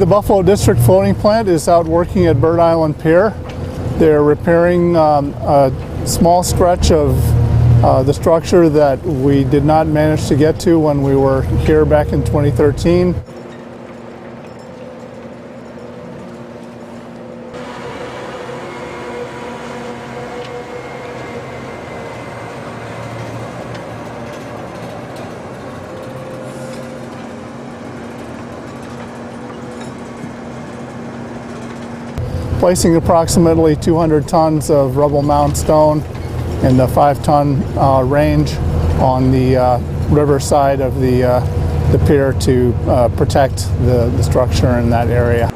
The Buffalo District Floating Plant is out working at Bird Island Pier. They're repairing a small stretch of the structure that we did not manage to get to when we were here back in 2013. Placing approximately 200 tons of rubble mound stone in the 5-ton range on the river side of the pier to protect the structure in that area.